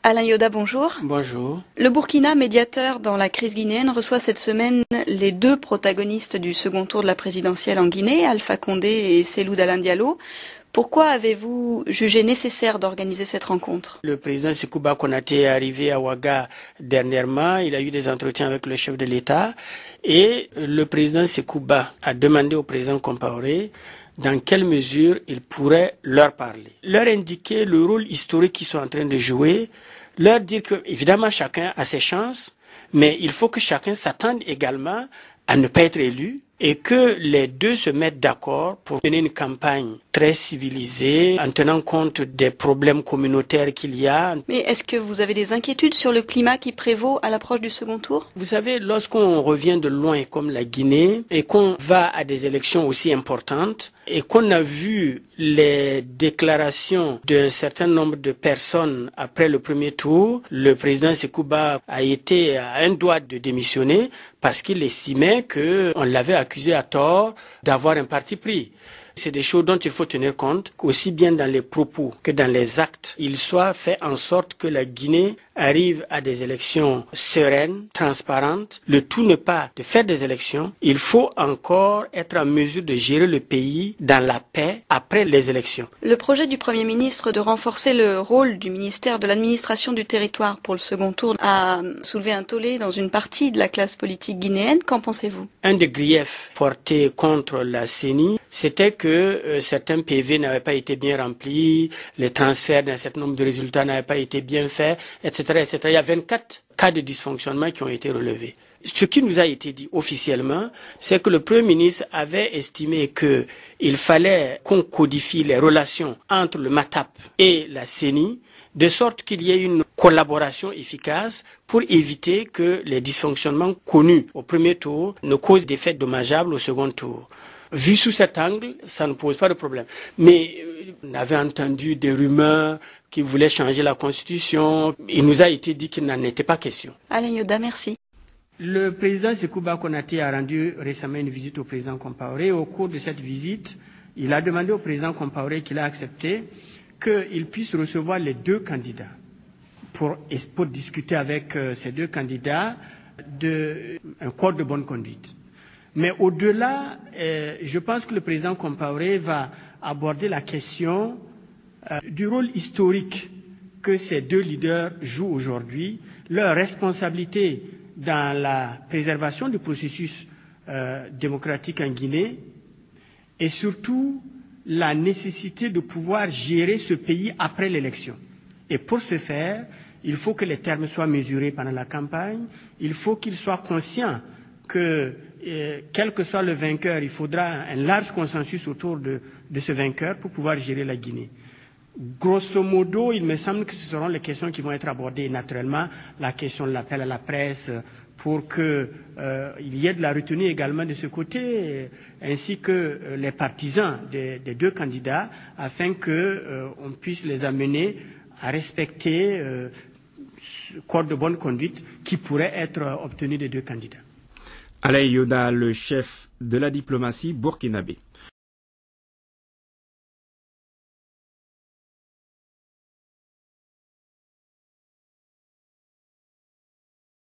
Alain Yoda, bonjour. Bonjour. Le Burkina, médiateur dans la crise guinéenne, reçoit cette semaine les deux protagonistes du second tour de la présidentielle en Guinée, Alpha Condé et Cellou Dalein Diallo. Pourquoi avez-vous jugé nécessaire d'organiser cette rencontre? Le président Sekouba Konaté est arrivé à Ouaga dernièrement. Il a eu des entretiens avec le chef de l'État et le président Sekouba a demandé au président Compaoré dans quelle mesure il pourrait leur parler. Leur indiquer le rôle historique qu'ils sont en train de jouer, leur dire que, évidemment, chacun a ses chances, mais il faut que chacun s'attende également à ne pas être élu et que les deux se mettent d'accord pour mener une campagne très civilisée en tenant compte des problèmes communautaires qu'il y a. Mais est-ce que vous avez des inquiétudes sur le climat qui prévaut à l'approche du second tour? Vous savez, lorsqu'on revient de loin comme la Guinée et qu'on va à des élections aussi importantes et qu'on a vu les déclarations d'un certain nombre de personnes après le premier tour, le président Sekouba a été à un doigt de démissionner parce qu'il estimait qu'on l'avait accusé à tort d'avoir un parti pris. C'est des choses dont il faut tenir compte, aussi bien dans les propos que dans les actes. Il soit fait en sorte que la Guinée arrive à des élections sereines, transparentes. Le tout n'est pas de faire des élections. Il faut encore être en mesure de gérer le pays dans la paix après les élections. Le projet du Premier ministre de renforcer le rôle du ministère de l'administration du territoire pour le second tour a soulevé un tollé dans une partie de la classe politique guinéenne. Qu'en pensez-vous? Un des griefs portés contre la CENI, c'était que certains PV n'avaient pas été bien remplis, les transferts d'un certain nombre de résultats n'avaient pas été bien faits, etc., etc. Il y a 24 cas de dysfonctionnement qui ont été relevés. Ce qui nous a été dit officiellement, c'est que le Premier ministre avait estimé qu'il fallait qu'on codifie les relations entre le MATAP et la CENI, de sorte qu'il y ait une collaboration efficace pour éviter que les dysfonctionnements connus au premier tour ne causent des faits dommageables au second tour. Vu sous cet angle, ça ne pose pas de problème. Mais on avait entendu des rumeurs qui voulaient changer la Constitution. Il nous a été dit qu'il n'en était pas question. Alain Yoda, merci. Le président Sekouba Konaté a rendu récemment une visite au président Compaoré. Au cours de cette visite, il a demandé au président Compaoré, qu'il a accepté, qu'il puisse recevoir les deux candidats pour discuter avec ces deux candidats d'un code de bonne conduite. Mais au-delà, je pense que le président Compaoré va aborder la question du rôle historique que ces deux leaders jouent aujourd'hui, leur responsabilité dans la préservation du processus démocratique en Guinée et surtout la nécessité de pouvoir gérer ce pays après l'élection. Et pour ce faire, il faut que les termes soient mesurés pendant la campagne, il faut qu'ils soient conscients que quel que soit le vainqueur, il faudra un large consensus autour de ce vainqueur pour pouvoir gérer la Guinée. Grosso modo, il me semble que ce seront les questions qui vont être abordées naturellement, la question de l'appel à la presse, pour qu'il y ait de la retenue également de ce côté, ainsi que les partisans des deux candidats, afin qu'on puisse les amener à respecter ce code de bonne conduite qui pourrait être obtenu des deux candidats. Alain Yoda, le chef de la diplomatie burkinabé.